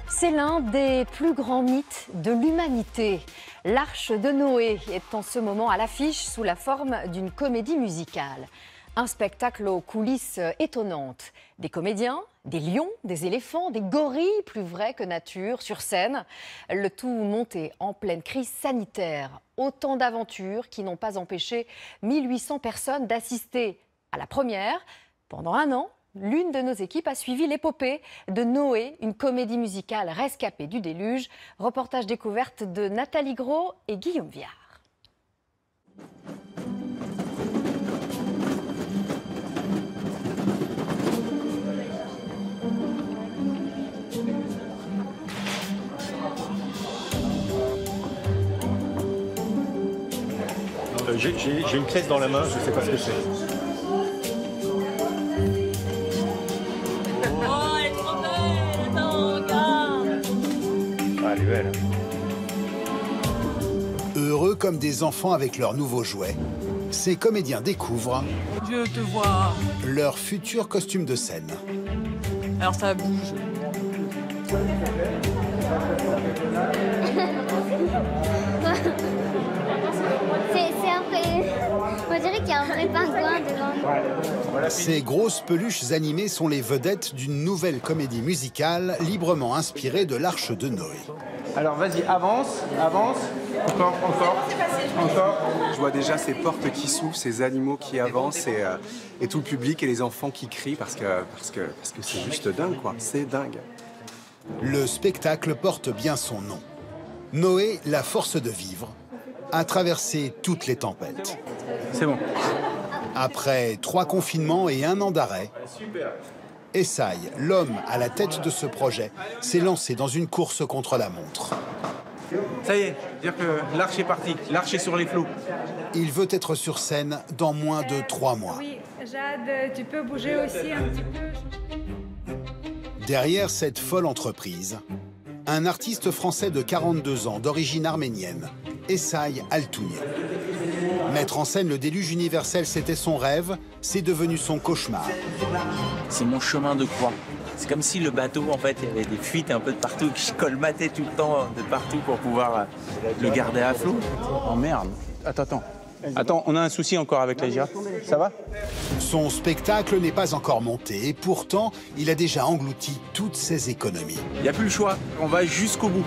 C'est l'un des plus grands mythes de l'humanité. L'Arche de Noé est en ce moment à l'affiche sous la forme d'une comédie musicale. Un spectacle aux coulisses étonnantes. Des comédiens, des lions, des éléphants, des gorilles plus vrais que nature sur scène. Le tout monté en pleine crise sanitaire. Autant d'aventures qui n'ont pas empêché 1800 personnes d'assister à la première. Pendant un an, l'une de nos équipes a suivi l'épopée de Noé, une comédie musicale rescapée du déluge. Reportage découverte de Nathalie Gros et Guillaume Viard. J'ai une pièce dans la main, je ne sais pas ce que c'est. Oh, elle est trop belle! Attends, regarde! Ah, elle est belle. Heureux comme des enfants avec leurs nouveaux jouets, ces comédiens découvrent Je te vois. leur futur costume de scène. Alors ça bouge. C'est un vrai... On dirait qu'il y a un vrai pingouin devant. Ces grosses peluches animées sont les vedettes d'une nouvelle comédie musicale librement inspirée de l'Arche de Noé. Alors vas-y, avance, avance. Encore. Je vois déjà ces portes qui s'ouvrent, ces animaux qui avancent et tout le public et les enfants qui crient parce que c'est juste dingue, quoi. C'est dingue. Le spectacle porte bien son nom. Noé, la force de vivre, a traversé toutes les tempêtes. C'est bon. Après 3 confinements et 1 an d'arrêt, Essaï, l'homme à la tête de ce projet, s'est lancé dans une course contre la montre. Ça y est, dire que l'arche est partie, l'arche est sur les flots. Il veut être sur scène dans moins de 3 mois. Oui, Jade, tu peux bouger aussi un petit peu. Derrière cette folle entreprise, un artiste français de 42 ans d'origine arménienne, Essaï Altouni. Mettre en scène le déluge universel, c'était son rêve, c'est devenu son cauchemar. C'est mon chemin de croix. C'est comme si le bateau, en fait, il y avait des fuites un peu de partout, que je colmatais tout le temps de partout pour pouvoir le garder à flot. Oh merde. Attends, on a un souci encore avec la girafe. Ça va? Son spectacle n'est pas encore monté et pourtant, il a déjà englouti toutes ses économies. Il n'y a plus le choix, on va jusqu'au bout.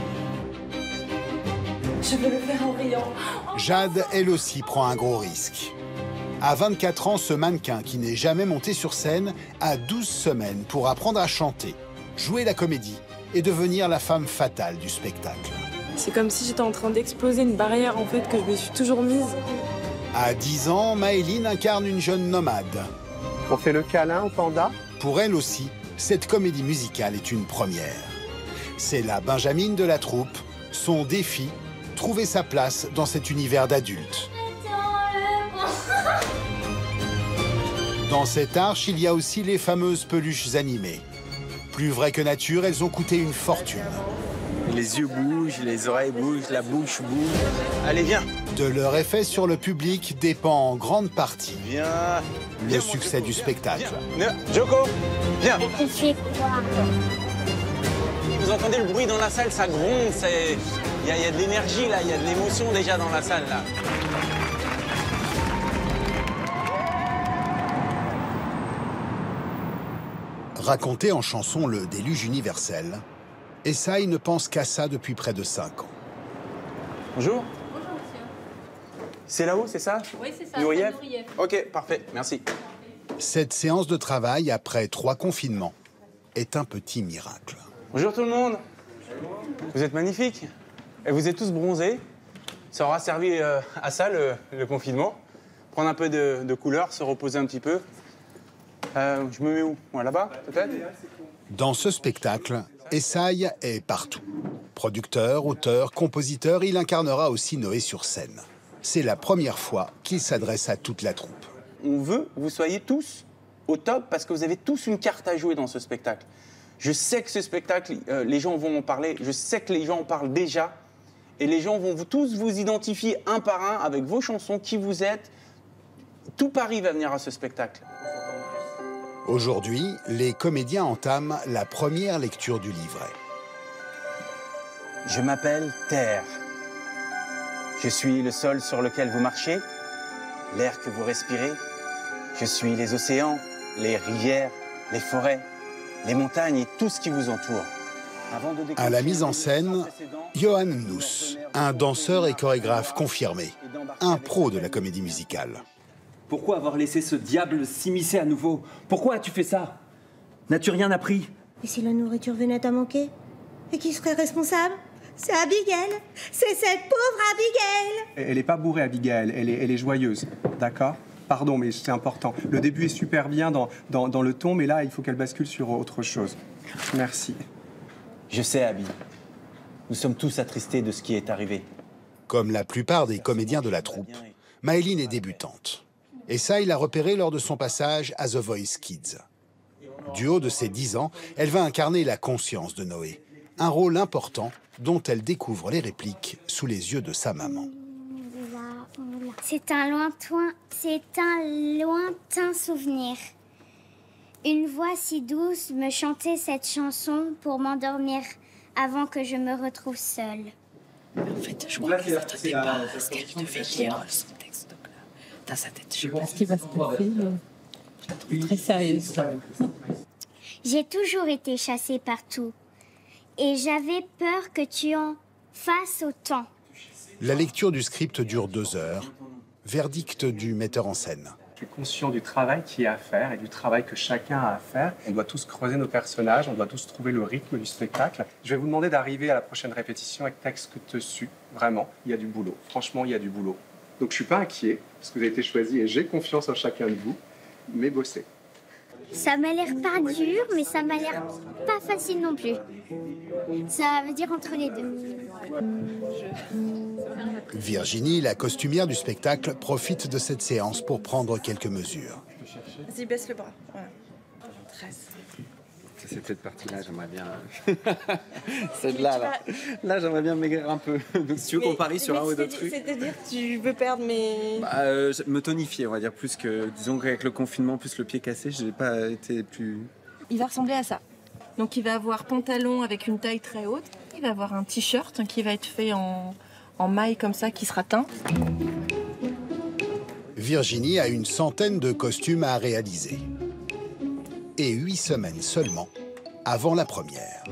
Je vais le faire en riant. Jade, elle aussi, prend un gros risque. À 24 ans, ce mannequin qui n'est jamais monté sur scène a 12 semaines pour apprendre à chanter, jouer la comédie et devenir la femme fatale du spectacle. C'est comme si j'étais en train d'exploser une barrière en fait que je me suis toujours mise. À 10 ans, Maëline incarne une jeune nomade. On fait le câlin au panda. Pour elle aussi, cette comédie musicale est une première. C'est la Benjamine de la troupe. Son défi, trouver sa place dans cet univers d'adultes. Dans cette arche, il y a aussi les fameuses peluches animées. Plus vraies que nature, elles ont coûté une fortune. Les yeux bougent, les oreilles bougent, la bouche bouge. Allez, viens. De leur effet sur le public dépend en grande partie Viens. le succès du spectacle. Viens. Joko, viens. Tu fais quoi? Vous entendez le bruit dans la salle, ça gronde. Il y a de l'énergie là, il y a de l'émotion déjà dans la salle là. Raconté en chanson le déluge universel, Essaï ne pense qu'à ça depuis près de 5 ans. Bonjour. Bonjour, monsieur. C'est là-haut, c'est ça? Oui, c'est ça. Nourieff. c'est Nourieff. Ok, parfait, merci. Cette séance de travail, après 3 confinements, est un petit miracle. Bonjour tout le monde. Vous êtes magnifiques. Et vous êtes tous bronzés. Ça aura servi à ça, le confinement. Prendre un peu de couleur, se reposer un petit peu. Je me mets où? Moi, là-bas, peut-être? Dans ce spectacle, Essaï est partout. Producteur, auteur, compositeur, il incarnera aussi Noé sur scène. C'est la première fois qu'il s'adresse à toute la troupe. On veut que vous soyez tous au top parce que vous avez tous une carte à jouer dans ce spectacle. Je sais que ce spectacle, les gens vont en parler. Je sais que les gens en parlent déjà. Et les gens vont tous vous identifier un par un avec vos chansons, qui vous êtes. Tout Paris va venir à ce spectacle. Aujourd'hui, les comédiens entament la première lecture du livret. Je m'appelle Terre. Je suis le sol sur lequel vous marchez, l'air que vous respirez. Je suis les océans, les rivières, les forêts, les montagnes et tout ce qui vous entoure. À la mise en scène, Johan Nuss, un danseur et chorégraphe confirmé, un pro de la comédie musicale. Pourquoi avoir laissé ce diable s'immiscer à nouveau? Pourquoi as-tu fait ça? N'as-tu rien appris? Et si la nourriture venait à manquer? Et qui serait responsable? C'est Abigail. C'est cette pauvre Abigail. Elle n'est pas bourrée, Abigail, elle est joyeuse, d'accord? Pardon, mais c'est important. Le début est super bien dans le ton, mais là, il faut qu'elle bascule sur autre chose. Merci. Je sais, Abby. Nous sommes tous attristés de ce qui est arrivé. Comme la plupart des comédiens de la troupe, Maëlyn est débutante. Esaïe l'a repérée lors de son passage à The Voice Kids. Du haut de ses 10 ans, elle va incarner la conscience de Noé, un rôle important dont elle découvre les répliques sous les yeux de sa maman. C'est un lointain souvenir. Une voix si douce me chantait cette chanson pour m'endormir avant que je me retrouve seule. En fait, je crois qu'elle ne s'attendait pas à ce qu'elle devait lire son texte. Donc là, dans sa tête, je sais pas ce qui va se passer. Je la trouve très sérieuse. J'ai toujours été chassée partout. Et j'avais peur que tu en fasses autant. La lecture du script dure 2 heures. Verdict du metteur en scène. Je suis conscient du travail qu'il y a à faire et du travail que chacun a à faire. On doit tous creuser nos personnages, on doit tous trouver le rythme du spectacle. Je vais vous demander d'arriver à la prochaine répétition avec texte dessus. Vraiment, il y a du boulot. Franchement, il y a du boulot. Donc je suis pas inquiet, parce que vous avez été choisi et j'ai confiance en chacun de vous, mais bossez. Ça m'a l'air pas dur, mais ça m'a l'air pas facile non plus. Ça veut dire entre les deux. Virginie, la costumière du spectacle, profite de cette séance pour prendre quelques mesures. Vas-y, baisse le bras. Voilà. 13. C'est cette partie-là, j'aimerais bien... Celle-là, là j'aimerais bien maigrir un peu. Donc si tu veux qu'on parie sur un ou deux trucs... C'est-à-dire que tu veux perdre mes... me tonifier, on va dire, plus que... Disons qu'avec le confinement, plus le pied cassé, je n'ai pas été plus... Il va ressembler à ça. Donc il va avoir pantalon avec une taille très haute. Il va avoir un t-shirt qui va être fait en maille comme ça, qui sera teint. Virginie a une centaine de costumes à réaliser. Et 8 semaines seulement avant la première.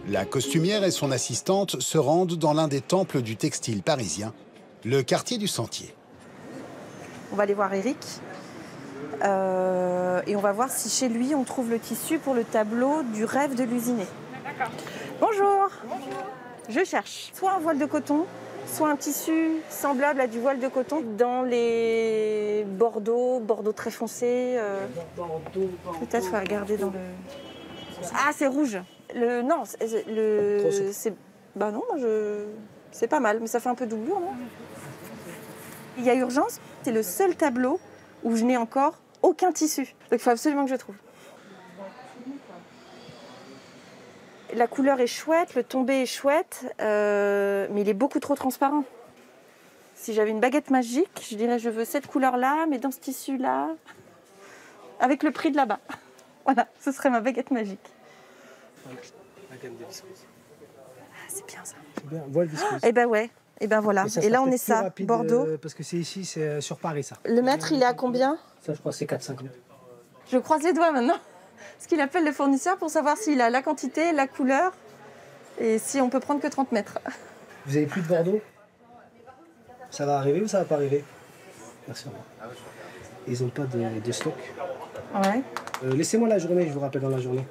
La costumière et son assistante se rendent dans l'un des temples du textile parisien, le quartier du Sentier. On va aller voir Eric. Et on va voir si chez lui on trouve le tissu pour le tableau du rêve de l'usiné. D'accord. Bonjour. Bonjour. Je cherche soit un voile de coton, soit un tissu semblable à du voile de coton dans les bordeaux très foncé. Peut-être faut regarder dans le... Ah, c'est rouge. Non, bah non, c'est pas mal, mais ça fait un peu doublure, non? Il y a urgence, c'est le seul tableau où je n'ai encore aucun tissu. Donc il faut absolument que je trouve. La couleur est chouette, le tombé est chouette, mais il est beaucoup trop transparent. Si j'avais une baguette magique, je dirais je veux cette couleur-là, mais dans ce tissu-là, avec le prix de là-bas. Voilà, ce serait ma baguette magique. La gamme de viscose. Ah, c'est bien ça. C'est bien, voile viscose. Eh ben ouais, et ben voilà. Et là on est ça, rapide, Bordeaux. Parce que c'est ici, c'est sur Paris ça. Le mètre, il est à combien? Ça, je crois que c'est 4,50. Je croise les doigts maintenant. Parce qu'il appelle le fournisseur pour savoir s'il a la quantité, la couleur et si on peut prendre que 30 mètres. Vous avez plus de Bordeaux? Ça va arriver ou ça va pas arriver? Merci. Ils n'ont pas de stock. Ouais. Laissez-moi la journée, je vous rappelle dans la journée.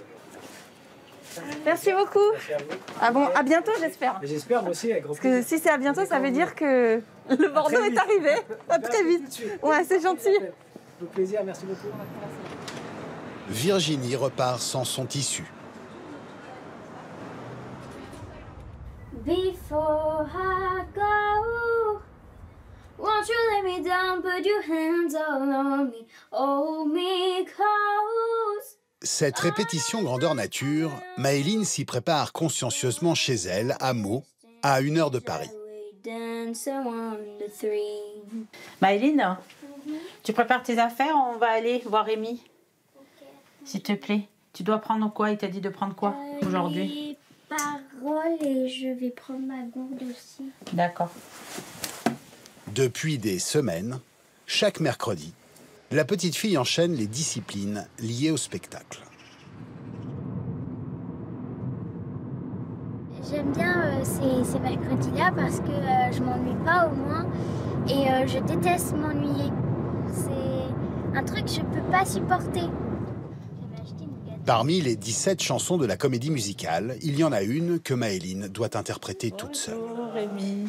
Merci beaucoup. Ah bon, à bientôt j'espère. J'espère moi aussi. Parce que si c'est à bientôt, ça veut dire que le Bordeaux est arrivé. À très vite. Ouais, c'est gentil. Au plaisir, merci beaucoup. Virginie repart sans son tissu. Before I go, won't you lay me down, put your hands all on me, hold me close. Cette répétition grandeur nature, Maëlyn s'y prépare consciencieusement chez elle, à Meaux, à 1 heure de Paris. Maëlyn, tu prépares tes affaires, on va aller voir Rémi. S'il te plaît. Tu dois prendre quoi? Il t'a dit de prendre quoi? aujourd'hui? Les paroles et je vais prendre ma gourde aussi. D'accord. Depuis des semaines, chaque mercredi, la petite fille enchaîne les disciplines liées au spectacle. J'aime bien ces mercredis-là parce que je m'ennuie pas au moins et je déteste m'ennuyer. C'est un truc que je peux pas supporter. Parmi les 17 chansons de la comédie musicale, il y en a une que Maëline doit interpréter toute seule. Bonjour Rémi.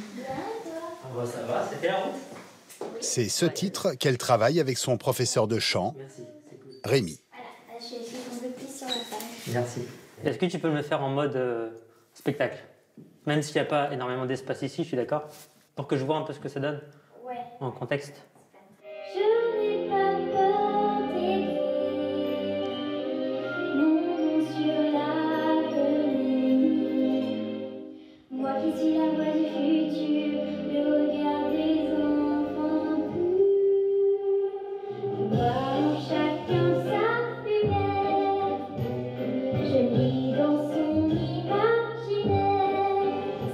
Ça va, c'était la route? C'est ce titre qu'elle travaille avec son professeur de chant, Rémi. Voilà, je suis tombée plus sur la page. Merci. Est-ce que tu peux me le faire en mode spectacle? Même s'il n'y a pas énormément d'espace ici, je suis d'accord? Pour que je vois un peu ce que ça donne? Ouais. En contexte. Je n'ai pas peur d'écrire mon nom sur l'avenir. Moi qui suis la voix du futur, le regard des enfants purs. Voyons chacun sa lumière. Je lis dans son imaginaire.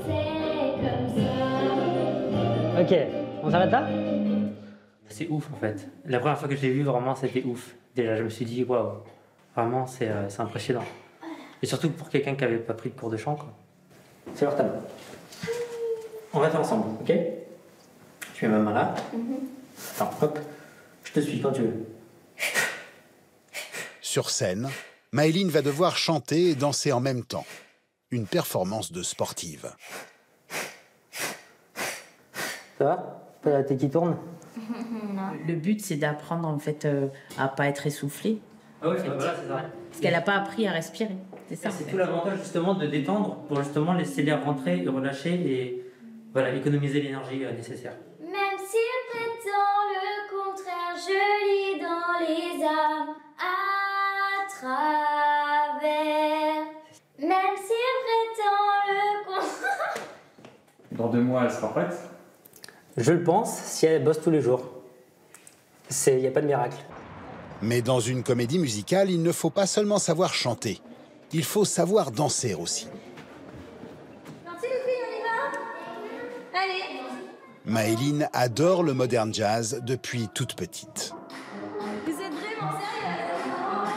C'est comme ça. Ok, on s'arrête là? C'est ouf en fait. La première fois que je l'ai vu, vraiment, c'était ouf. Déjà, je me suis dit, waouh, vraiment, c'est impressionnant. Et surtout pour quelqu'un qui n'avait pas pris de cours de chant, quoi. C'est leur table. On va faire ensemble, ok? Tu mets ma main là. Attends, hop, je te suis quand tu veux. Sur scène, Maëline va devoir chanter et danser en même temps. Une performance de sportive. Ça va? T'as la tête qui tourne? Le but, c'est d'apprendre en fait à pas être essoufflé. Ah oui, voilà, c'est ça. Parce qu'elle n'a pas appris à respirer. C'est ça. C'est tout l'avantage justement de détendre pour justement laisser l'air rentrer et relâcher et voilà, économiser l'énergie nécessaire. Même s'il prétend le contraire, je lis dans les âmes à travers. Même s'il prétend le contraire. Dans 2 mois, elle sera prête? Je le pense, si elle bosse tous les jours. Il n'y a pas de miracle. Mais dans une comédie musicale, il ne faut pas seulement savoir chanter. Il faut savoir danser aussi. Parti les filles, on y va? Allez. Maëline adore le modern jazz depuis toute petite. Vous êtes vraiment sérieux?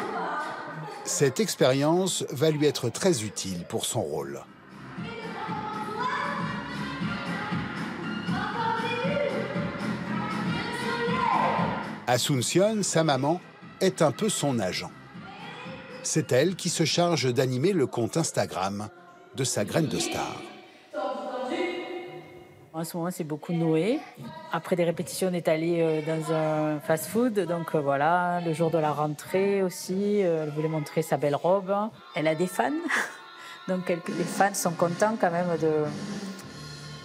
Cette expérience va lui être très utile pour son rôle. Asuncion, sa maman, est un peu son agent. C'est elle qui se charge d'animer le compte Instagram de sa graine de star. En ce moment, c'est beaucoup Noé. Après des répétitions, on est allé dans un fast-food. Donc voilà, le jour de la rentrée aussi, elle voulait montrer sa belle robe. Elle a des fans. Donc les fans sont contents quand même de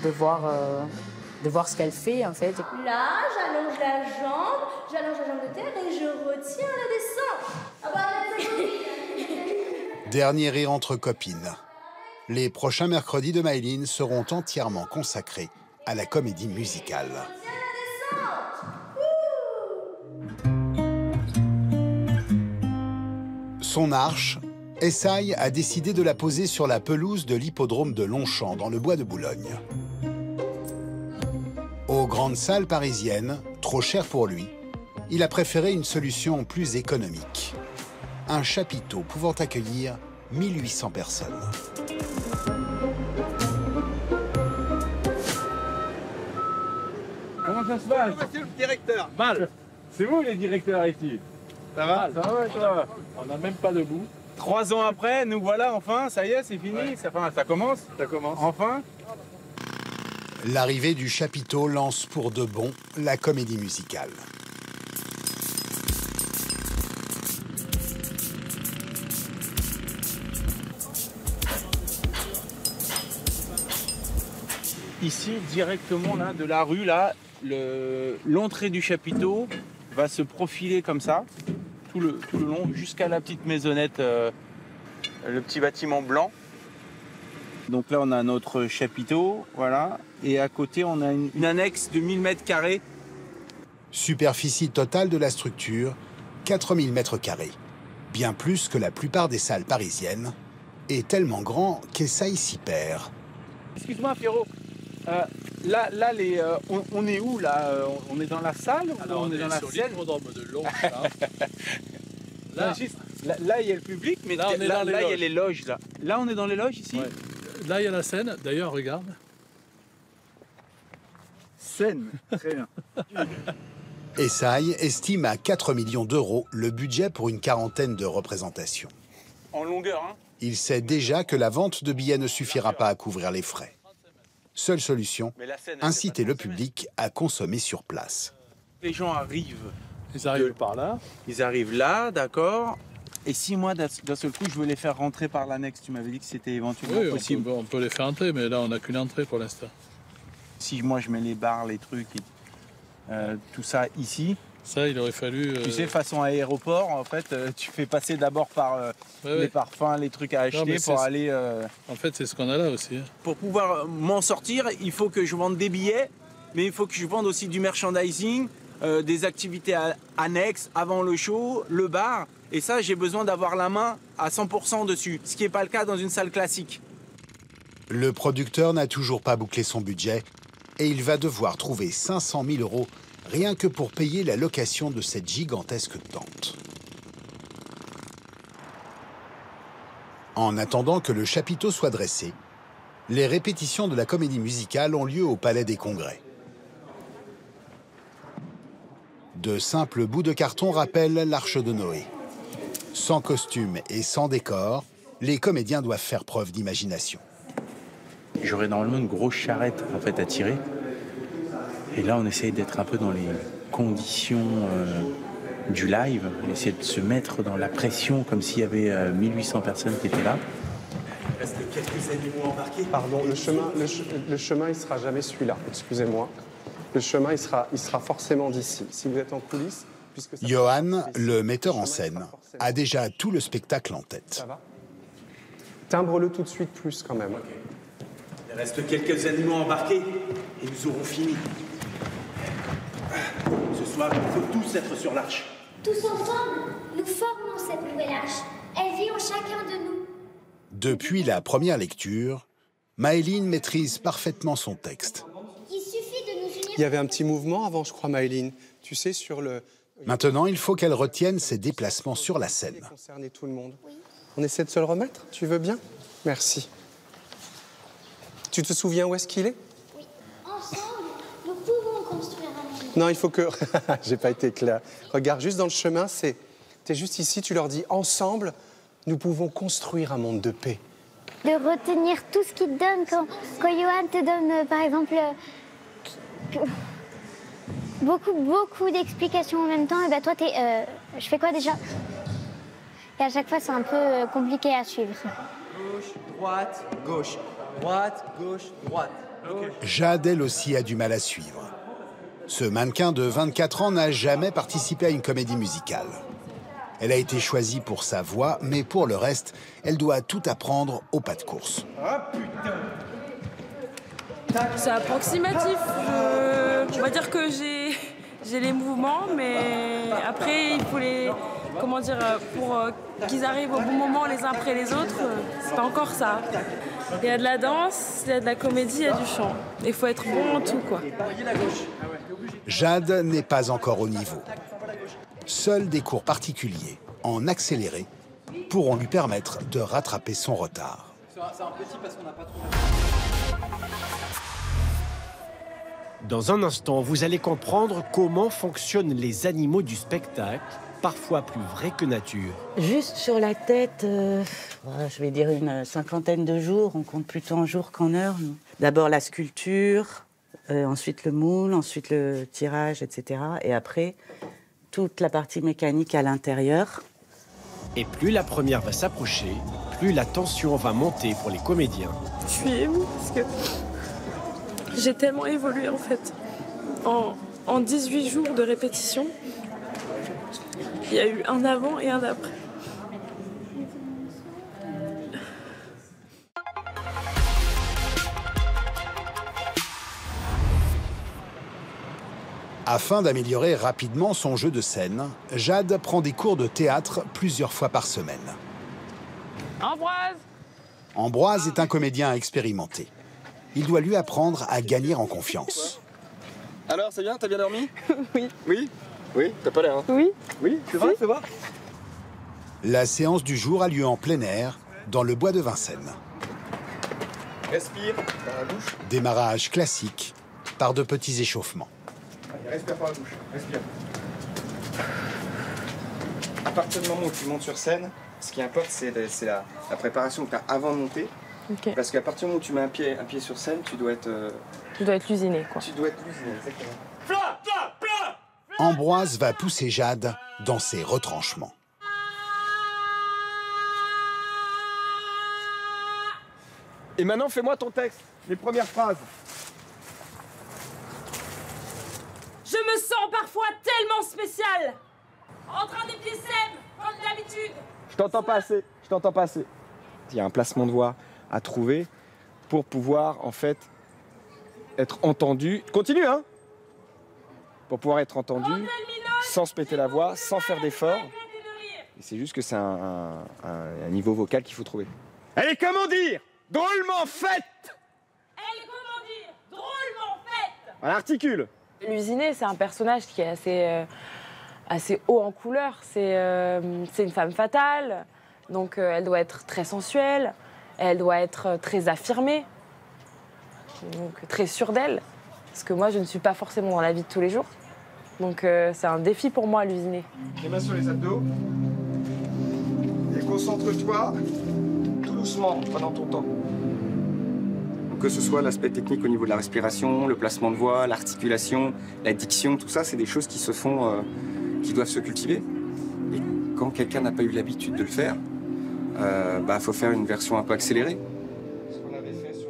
voir ce qu'elle fait en fait. Là, j'allonge la jambe de terre et je retiens la descente. Ah bah, Dernier rire entre copines. Les prochains mercredis de Maëline seront entièrement consacrés à la comédie musicale. Son arche, Essaï a décidé de la poser sur la pelouse de l'hippodrome de Longchamp, dans le bois de Boulogne. Aux grandes salles parisiennes, trop cher pour lui, il a préféré une solution plus économique. Un chapiteau pouvant accueillir 1800 personnes. Comment ça se passe? Monsieur le directeur. Mal. C'est vous les directeurs ici. Ça va? Ça va toi? On n'a même pas debout. 3 ans après, nous voilà enfin, ça y est, c'est fini. Ouais. Ça commence. Ça commence. Enfin. L'arrivée du chapiteau lance pour de bon la comédie musicale. Ici, directement là, de la rue, là, l'entrée du chapiteau va se profiler comme ça, tout le long, jusqu'à la petite maisonnette, le petit bâtiment blanc. Donc là, on a notre chapiteau, voilà. Et à côté, on a une annexe de 1000 mètres carrés. Superficie totale de la structure, 4000 mètres carrés. Bien plus que la plupart des salles parisiennes est tellement grand qu'Essaï s'y perd. Excuse-moi, Pierrot. Là, on est où là? On est dans la salle? Alors, on est dans la sur scène? l'hippodrome de Longchamp. Là, il y a le public, mais là, il y a les loges. Là, on est dans les loges ici? Ouais. Là, il y a la scène. D'ailleurs, regarde. Scène, très bien. Essaï estime à 4 millions d'euros le budget pour une quarantaine de représentations. En longueur, hein? Il sait déjà que la vente de billets ne suffira pas à couvrir les frais. Seule solution, inciter le public à consommer sur place. Les gens arrivent. Ils arrivent par là. Ils arrivent là, d'accord. Et si moi, d'un seul coup, je veux les faire rentrer par l'annexe, tu m'avais dit que c'était éventuellement possible. On peut les faire entrer, mais là, on n'a qu'une entrée pour l'instant. Si moi, je mets les bars, les trucs, tout ça ici. Ça, il aurait fallu... Tu sais, façon aéroport, en fait, tu fais passer d'abord par les parfums, les trucs à acheter pour aller... En fait, c'est ce qu'on a là aussi. Hein. Pour pouvoir m'en sortir, il faut que je vende des billets, mais il faut que je vende aussi du merchandising, des activités annexes avant le show, le bar. Et ça, j'ai besoin d'avoir la main à 100% dessus, ce qui n'est pas le cas dans une salle classique. Le producteur n'a toujours pas bouclé son budget et il va devoir trouver 500 000 € rien que pour payer la location de cette gigantesque tente. En attendant que le chapiteau soit dressé, les répétitions de la comédie musicale ont lieu au Palais des Congrès. De simples bouts de carton rappellent l'Arche de Noé. Sans costume et sans décor, les comédiens doivent faire preuve d'imagination. J'aurais normalement une grosse charrette en fait à tirer. Et là, on essaye d'être un peu dans les conditions du live. On essaie de se mettre dans la pression comme s'il y avait 1800 personnes qui étaient là. Il reste quelques animaux embarqués. Pardon, le chemin, il sera jamais celui-là. Excusez-moi. Le chemin, il sera forcément d'ici. Si vous êtes en coulisses, puisque ça... Johan, le metteur en scène, a déjà tout le spectacle en tête. Ça va? Timbre-le tout de suite plus quand même. Okay. Il reste quelques animaux embarqués et nous aurons fini. Ce soir, il faut tous être sur l'arche. Tous ensemble, nous formons cette nouvelle arche. Elle vit en chacun de nous. Depuis la première lecture, Maëline maîtrise parfaitement son texte. Il suffit de nous unir. Il y avait un petit mouvement avant, je crois, Maëline. Tu sais, sur le... Maintenant, il faut qu'elle retienne ses déplacements sur la scène. Concerner tout le monde. Oui. On essaie de se le remettre? Tu veux bien? Merci. Tu te souviens où est-ce qu'il est? Oui. Ensemble, nous pouvons construire un monde. Non, il faut que... J'ai pas été clair. Regarde, juste dans le chemin, t'es juste ici, tu leur dis, ensemble, nous pouvons construire un monde de paix. De retenir tout ce qu'il te donne. Quand Johan te donne, par exemple, beaucoup d'explications en même temps, et ben toi, je fais quoi déjà? Et à chaque fois, c'est un peu compliqué à suivre. Gauche, droite, gauche. Droite, gauche, droite. Okay. Jade, elle aussi, a du mal à suivre. Ce mannequin de 24 ans n'a jamais participé à une comédie musicale. Elle a été choisie pour sa voix, mais pour le reste, elle doit tout apprendre au pas de course. Ah putain! C'est approximatif. On va dire que j'ai les mouvements, mais après, il faut les... Comment dire, pour qu'ils arrivent au bon moment les uns après les autres, c'est pas encore ça. Il y a de la danse, il y a de la comédie, il y a du chant. Il faut être bon en tout, quoi. Jade n'est pas encore au niveau. Seuls des cours particuliers, en accéléré, pourront lui permettre de rattraper son retard. C'est un petit parce qu'on n'a pas trop... Dans un instant, vous allez comprendre comment fonctionnent les animaux du spectacle, parfois plus vrais que nature. Juste sur la tête, je vais dire une cinquantaine de jours. On compte plutôt en jours qu'en heures. D'abord la sculpture, ensuite le moule, ensuite le tirage, etc. Et après, toute la partie mécanique à l'intérieur. Et plus la première va s'approcher, plus la tension va monter pour les comédiens. Je suis émue parce que j'ai tellement évolué en fait. En 18 jours de répétition, il y a eu un avant et un après. Afin d'améliorer rapidement son jeu de scène, Jade prend des cours de théâtre plusieurs fois par semaine. Ambroise, Ambroise est un comédien expérimenté. Il doit lui apprendre à gagner en confiance. Alors, c'est bien? T'as bien dormi? Oui. Oui? Oui? T'as pas l'air, hein? Oui. Oui? C'est vrai? C'est vrai? La séance du jour a lieu en plein air, dans le bois de Vincennes. Respire par la bouche. Démarrage classique, par de petits échauffements. Allez, respire par la bouche. Respire. À partir du moment où tu montes sur scène, ce qui importe, c'est la préparation que tu as avant de monter. Okay. Parce qu'à partir du moment où tu mets un pied sur scène, tu dois être... Tu dois être lusiné, quoi. Tu dois être lusiné, exactement. Ambroise va pousser Jade dans ses retranchements. Et maintenant, fais-moi ton texte, les premières phrases. Je me sens parfois tellement spéciale. En train d'épier Seb, comme d'habitude. Je t'entends pas assez, je t'entends pas assez. Il y a un placement de voix à trouver pour pouvoir, en fait, être entendu. Continue, hein? Pour pouvoir être entendu, sans se péter la voix, sans faire d'efforts. Et c'est juste que c'est un niveau vocal qu'il faut trouver. Elle est, comment dire, drôlement faite! Elle est, comment dire, drôlement faite! On articule. Lusiné, c'est un personnage qui est assez haut en couleur. C'est une femme fatale, donc elle doit être très sensuelle, elle doit être très affirmée, donc très sûre d'elle. Parce que moi, je ne suis pas forcément dans la vie de tous les jours. Donc c'est un défi pour moi, Lusiné. Les mains sur les abdos. Et concentre-toi tout doucement pendant ton temps. Que ce soit l'aspect technique au niveau de la respiration, le placement de voix, l'articulation, la diction, tout ça, c'est des choses qui se font, qui doivent se cultiver. Et quand quelqu'un n'a pas eu l'habitude de le faire, faut faire une version un peu accélérée.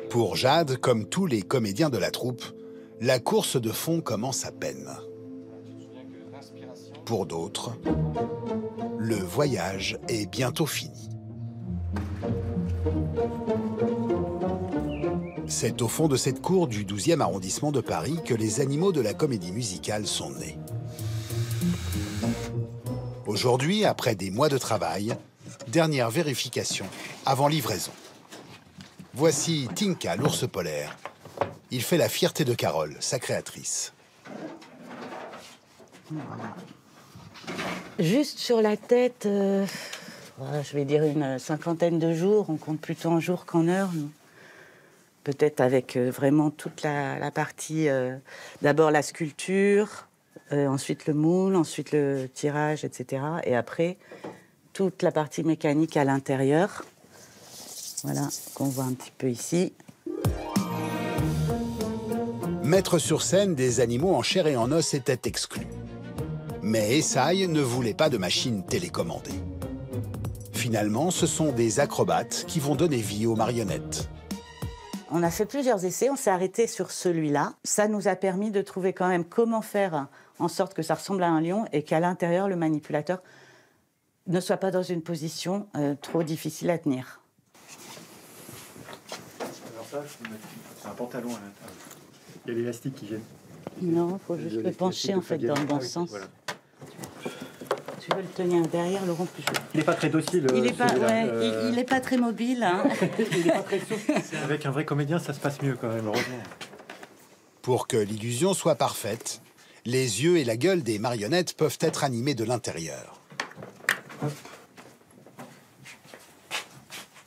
Pour Jade, comme tous les comédiens de la troupe, la course de fond commence à peine. Pour d'autres, le voyage est bientôt fini. C'est au fond de cette cour du 12e arrondissement de Paris que les animaux de la comédie musicale sont nés. Aujourd'hui, après des mois de travail, dernière vérification avant livraison. Voici Tinka, l'ours polaire. Il fait la fierté de Carole, sa créatrice. Juste sur la tête, je vais dire une cinquantaine de jours. On compte plutôt en jours qu'en heures. Peut-être avec vraiment toute la partie, d'abord la sculpture, ensuite le moule, ensuite le tirage, etc. Et après, toute la partie mécanique à l'intérieur. Voilà, qu'on voit un petit peu ici. Mettre sur scène des animaux en chair et en os était exclu. Mais Esaïe ne voulait pas de machine télécommandée. Finalement, ce sont des acrobates qui vont donner vie aux marionnettes. On a fait plusieurs essais, on s'est arrêté sur celui-là. Ça nous a permis de trouver quand même comment faire en sorte que ça ressemble à un lion et qu'à l'intérieur, le manipulateur ne soit pas dans une position trop difficile à tenir. Alors ça, c'est un pantalon à l'intérieur. Il y a l'élastique qui vient. Non, il faut juste le pencher en fait dans le bon sens. Voilà. Tu veux le tenir derrière, Laurent, plus il n'est pas très docile. Il n'est pas, pas très mobile. Hein. Il n'est pas très souple. Avec un vrai comédien, ça se passe mieux quand même, heureusement. Pour que l'illusion soit parfaite, les yeux et la gueule des marionnettes peuvent être animés de l'intérieur.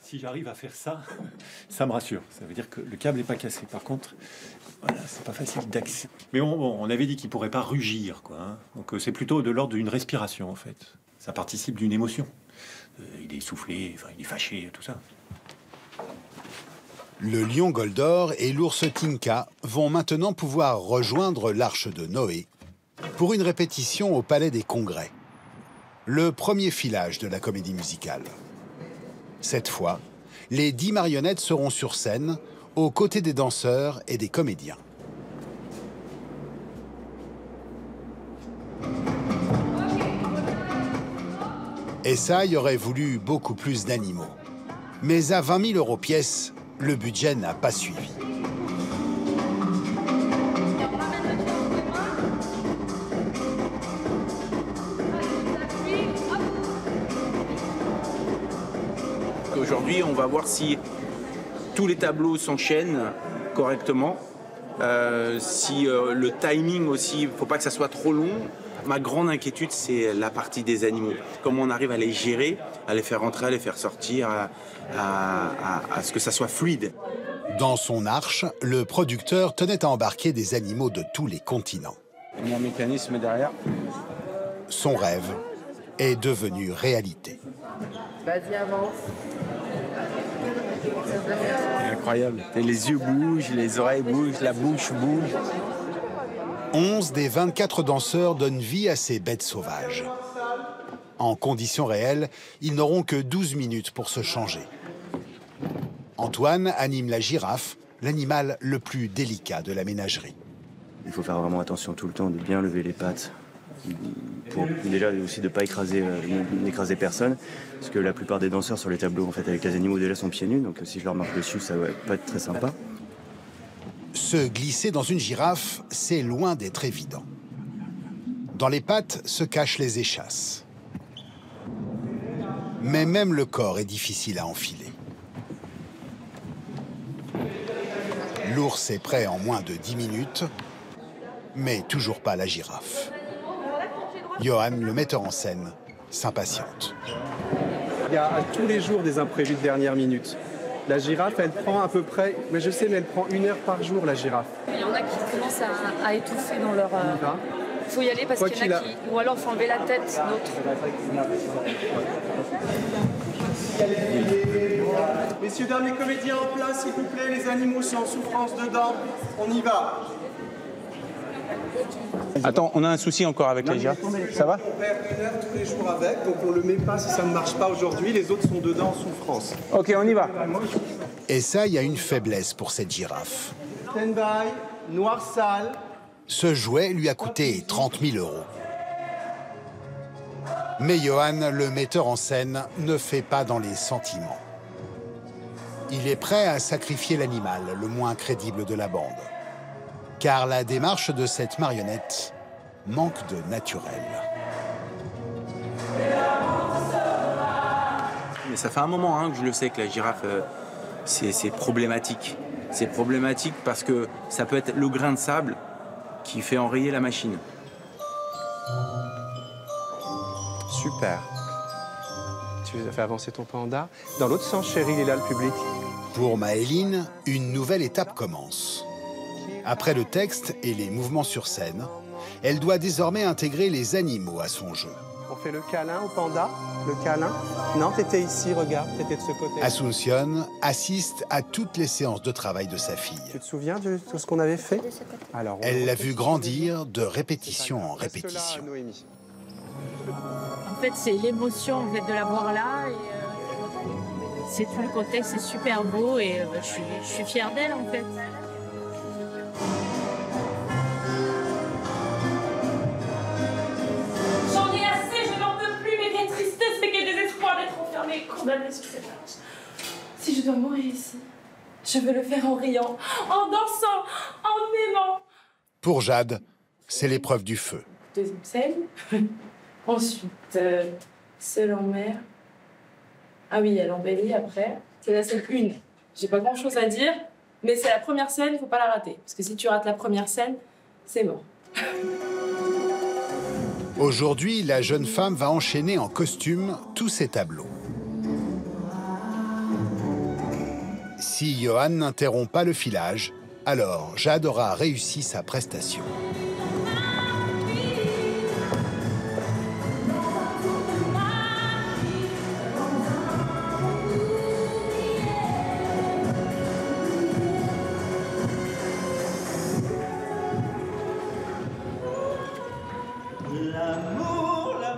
Si j'arrive à faire ça, ça me rassure. Ça veut dire que le câble n'est pas cassé. Par contre, voilà, c'est pas facile d'accès. Mais on avait dit qu'il pourrait pas rugir, quoi. Hein. Donc c'est plutôt de l'ordre d'une respiration, en fait. Ça participe d'une émotion. Il est essoufflé, enfin, il est fâché, tout ça. Le lion Goldor et l'ours Tinka vont maintenant pouvoir rejoindre l'Arche de Noé pour une répétition au Palais des Congrès. Le premier filage de la comédie musicale. Cette fois, les 10 marionnettes seront sur scène, aux côtés des danseurs et des comédiens. Esaïe aurait voulu beaucoup plus d'animaux. Mais à 20 000 € pièce, le budget n'a pas suivi. qu'aujourd'hui, on va voir si tous les tableaux s'enchaînent correctement. Si le timing aussi, il ne faut pas que ça soit trop long. Ma grande inquiétude, c'est la partie des animaux. Comment on arrive à les gérer, à les faire rentrer, à les faire sortir, à ce que ça soit fluide. Dans son arche, le producteur tenait à embarquer des animaux de tous les continents. Mon mécanisme derrière. Son rêve est devenu réalité. Vas-y, avance. C'est incroyable. Les yeux bougent, les oreilles bougent, la bouche bouge. 11 des 24 danseurs donnent vie à ces bêtes sauvages. En conditions réelles, ils n'auront que 12 minutes pour se changer. Antoine anime la girafe, l'animal le plus délicat de la ménagerie. Il faut faire vraiment attention tout le temps, de bien lever les pattes. Pour déjà aussi de ne pas écraser personne, parce que la plupart des danseurs sur les tableaux en fait, avec les animaux déjà sont pieds nus, donc si je leur marche dessus, ça va pas être très sympa. Se glisser dans une girafe, c'est loin d'être évident. Dans les pattes se cachent les échasses. Mais même le corps est difficile à enfiler. L'ours est prêt en moins de 10 minutes, mais toujours pas la girafe. Johan, le metteur en scène, s'impatiente. Il y a tous les jours des imprévus de dernière minute. La girafe, elle prend à peu près, mais je sais, mais elle prend 1 heure par jour, la girafe. Il y en a qui commencent à étouffer dans leur... Il faut y aller parce qu'il y en a qui... Ou alors, il faut enlever la tête, d'autres. Messieurs, dames, les comédiens en place, s'il vous plaît, les animaux sont en souffrance dedans. On y va. Attends, on a un souci encore avec la girafe. Ça va? On perd 1 heure tous les jours avec, donc on le met pas si ça ne marche pas aujourd'hui. Les autres sont dedans en souffrance. Ok, on y va. Et ça, il y a une faiblesse pour cette girafe. Stand by, noir sale. Ce jouet lui a coûté 30 000 €. Mais Johan, le metteur en scène, ne fait pas dans les sentiments. Il est prêt à sacrifier l'animal le moins crédible de la bande. Car la démarche de cette marionnette manque de naturel. Mais ça fait un moment que je le sais que la girafe, c'est problématique. C'est problématique parce que ça peut être le grain de sable qui fait enrayer la machine. Super. Tu as fait avancer ton panda. Dans l'autre sens, chérie, il est là, le public. Pour Maëline, une nouvelle étape commence. Après le texte et les mouvements sur scène, elle doit désormais intégrer les animaux à son jeu. On fait le câlin au panda. Le câlin. Non, t'étais ici, regarde, t'étais de ce côté. Asuncion assiste à toutes les séances de travail de sa fille. Tu te souviens de tout ce qu'on avait fait? Alors, elle l'a vu grandir de répétition en répétition. En fait, c'est l'émotion en fait, de la voir là. Et, c'est tout le contexte, c'est super beau et je suis fière d'elle en fait. J'en ai assez, je n'en peux plus, mais quelle tristesse et quel désespoir d'être enfermée et condamnée sous cette marche. Si je dois mourir ici, je veux le faire en riant, en dansant, en aimant. Pour Jade, c'est l'épreuve du feu. Deuxième scène. Ensuite, seule en mer. Ah oui, elle embellit après. C'est la scène 1. J'ai pas grand chose à dire, mais c'est la première scène, faut pas la rater. Parce que si tu rates la première scène, c'est mort. Aujourd'hui, la jeune femme va enchaîner en costume tous ses tableaux. Si Johan n'interrompt pas le filage, alors Jade aura réussi sa prestation.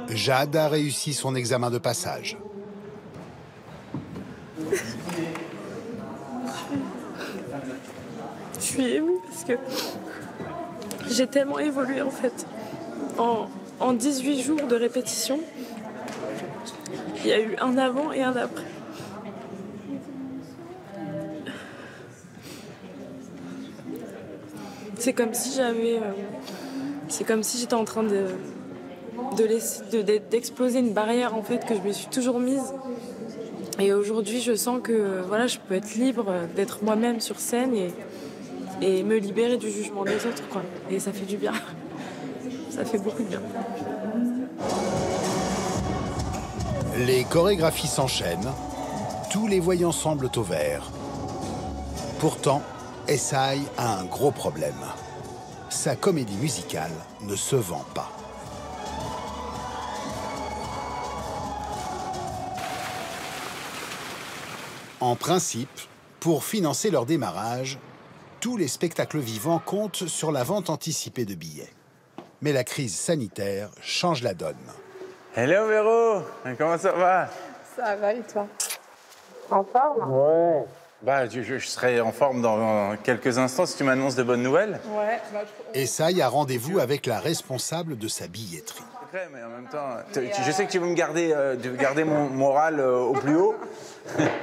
Jade a réussi son examen de passage. Je suis émue parce que j'ai tellement évolué en fait. En 18 jours de répétition, il y a eu un avant et un après. C'est comme si j'avais... c'est comme si j'étais en train d'exploser une barrière en fait que je me suis toujours mise Et aujourd'hui, je sens que voilà, je peux être libre d'être moi-même sur scène et me libérer du jugement des autres, quoi. Et ça fait du bien. Ça fait beaucoup de bien. Les chorégraphies s'enchaînent, tous les voyants semblent au vert. Pourtant, Esaïe a un gros problème. Sa comédie musicale ne se vend pas. En principe, pour financer leur démarrage, tous les spectacles vivants comptent sur la vente anticipée de billets. Mais la crise sanitaire change la donne. Hello Véro, comment ça va? Ça va et toi? En forme? Ouais. Bah, je serai en forme dans quelques instants si tu m'annonces de bonnes nouvelles. Ouais. Esaïe a rendez-vous avec la responsable de sa billetterie. Mais en même temps, je sais que tu veux me garder mon moral au plus haut.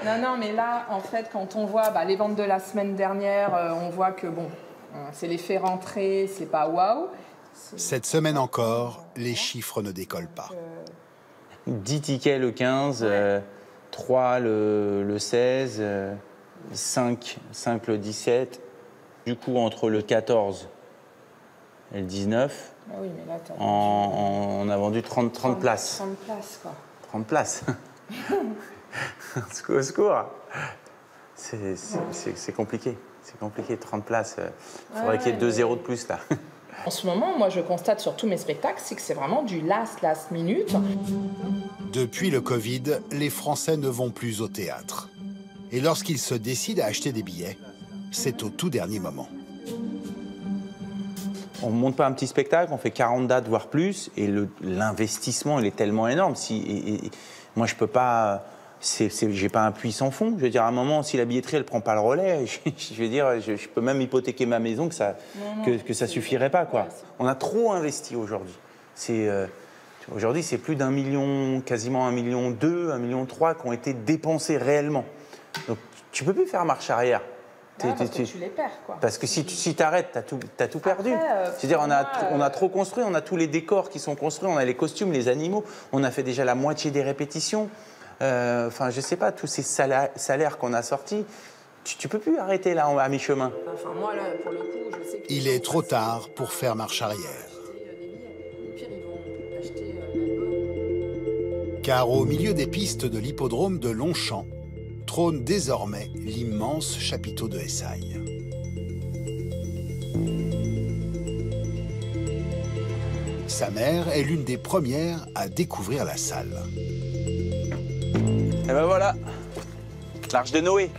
Non, mais là, en fait, quand on voit les ventes de la semaine dernière, on voit que bon, c'est l'effet rentrée, c'est pas waouh. Cette semaine encore, les chiffres ne décollent pas. 10 tickets le 15, 3 le 16, 5 le 17. Du coup, entre le 14 et le 19, ah oui, mais là, on a vendu 30 places. 30 places, quoi. 30 places. Au secours. C'est compliqué. C'est compliqué, 30 places. Il faudrait qu'il y ait 2 zéros de plus, là. En ce moment, moi, je constate sur tous mes spectacles, c'est que c'est vraiment du last minute. Depuis le Covid, les Français ne vont plus au théâtre. Et lorsqu'ils se décident à acheter des billets, c'est au tout dernier moment. On ne monte pas un petit spectacle, on fait 40 dates, voire plus, et l'investissement, il est tellement énorme. Moi, je peux pas... j'ai pas un puits sans fond. Je veux dire, à un moment, si la billetterie, elle prend pas le relais, je veux dire, je peux même hypothéquer ma maison que ça suffirait pas, quoi. On a trop investi aujourd'hui. Aujourd'hui, c'est plus d'1 million, quasiment 1,2 million, 1,3 million qui ont été dépensés réellement. Donc, tu peux plus faire marche arrière. Parce que tu les perds, quoi. Parce que si tu t'arrêtes, t'as tout perdu. C'est-à-dire, on a trop construit, on a tous les décors qui sont construits, on a les costumes, les animaux, on a fait déjà la moitié des répétitions. Enfin, je sais pas, tous ces salaires qu'on a sortis, tu peux plus arrêter là à mi-chemin. Enfin, moi, là, pour le coup, je sais que... Il est trop tard pour faire marche arrière. Car au milieu des pistes de l'hippodrome de Longchamp, trône désormais l'immense chapiteau de Esaïe. Sa mère est l'une des premières à découvrir la salle. Et ben voilà, l'Arche de Noé.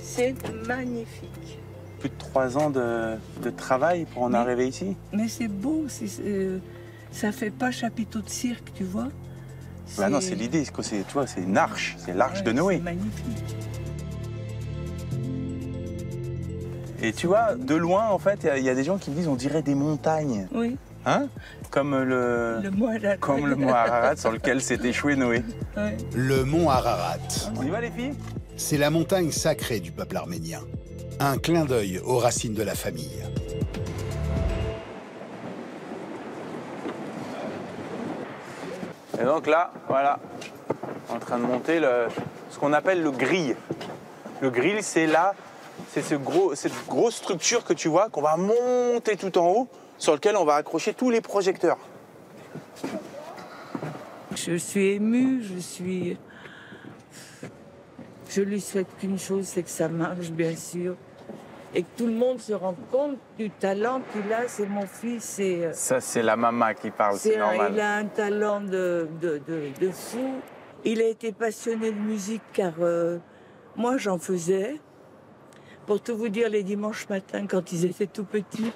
C'est magnifique. Plus de 3 ans de travail pour en arriver ici. Mais c'est beau, ça fait pas chapiteau de cirque, tu vois. Bah non, c'est l'idée, tu vois, c'est une arche, c'est l'Arche de Noé. C'est magnifique. Et tu vois, de loin, en fait, il y a des gens qui me disent, on dirait des montagnes. Oui. Hein? Comme le mont Ararat sur lequel s'est échoué Noé. Ouais. Le mont Ararat. On y va, les filles? C'est la montagne sacrée du peuple arménien. Un clin d'œil aux racines de la famille. Et donc là, voilà, en train de monter ce qu'on appelle le grill. Le grill, c'est cette grosse structure que tu vois, qu'on va monter tout en haut, sur lequel on va accrocher tous les projecteurs. Je suis émue, je lui souhaite qu'une chose, c'est que ça marche, bien sûr. Et que tout le monde se rende compte du talent qu'il a. C'est mon fils. Ça, c'est la maman qui parle, c'est normal. Il a un talent de fou. Il a été passionné de musique car moi, j'en faisais. Pour tout vous dire, les dimanches matins, quand ils étaient tout petits,